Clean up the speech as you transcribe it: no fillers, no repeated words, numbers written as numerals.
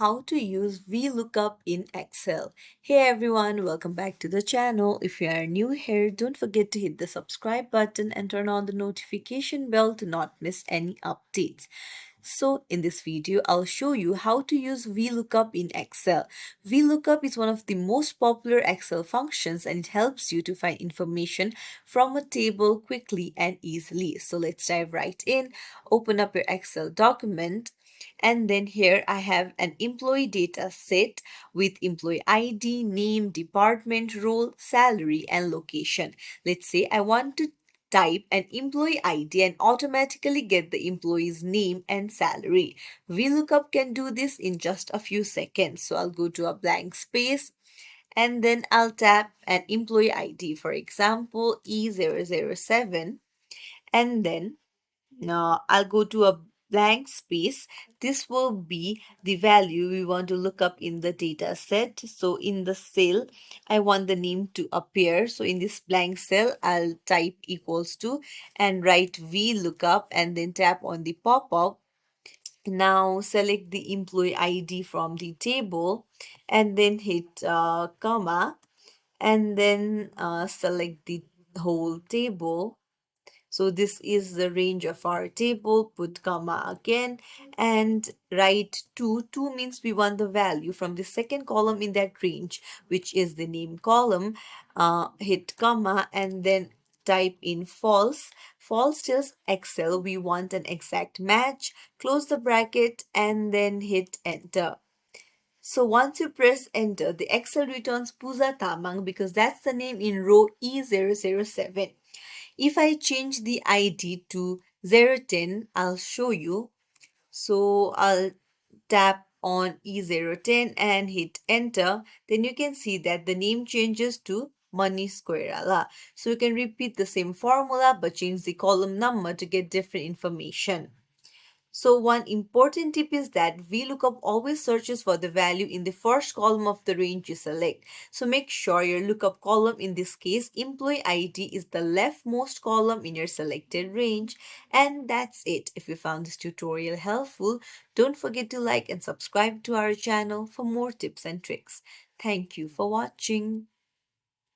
how to use VLOOKUP in Excel. Hey everyone, welcome back to the channel. If you are new here, don't forget to hit the subscribe button and turn on the notification bell to not miss any updates. So in this video, I'll show you how to use VLOOKUP in Excel. VLOOKUP is one of the most popular Excel functions and it helps you to find information from a table quickly and easily. So let's dive right in. Open up your Excel document. And then here I have an employee data set with employee ID, name, department, role, salary, and location. Let's say I want to type an employee ID and automatically get the employee's name and salary. VLOOKUP can do this in just a few seconds. So I'll go to a blank space and then I'll tap an employee ID, for example, E007, and then now I'll go to a blank space. This will be the value we want to look up in the data set. So in the cell, I want the name to appear. So in this blank cell, I'll type equals to and write VLOOKUP and then tap on the pop-up. Now select the employee ID from the table and then hit comma and then select the whole table. So this is the range of our table, put comma again and write 2. 2 means we want the value from the second column in that range, which is the name column. Hit comma and then type in false. False tells Excel we want an exact match. Close the bracket and then hit enter. So once you press enter, the Excel returns Puza Tamang because that's the name in row E007. If I change the ID to 010, I'll show you. So I'll tap on E010 and hit enter. Then you can see that the name changes to Money Squirrela. So you can repeat the same formula but change the column number to get different information. So one important tip is that VLOOKUP always searches for the value in the first column of the range you select. So make sure your lookup column, in this case employee ID, is the leftmost column in your selected range. And that's it. If you found this tutorial helpful, don't forget to like and subscribe to our channel for more tips and tricks. Thank you for watching.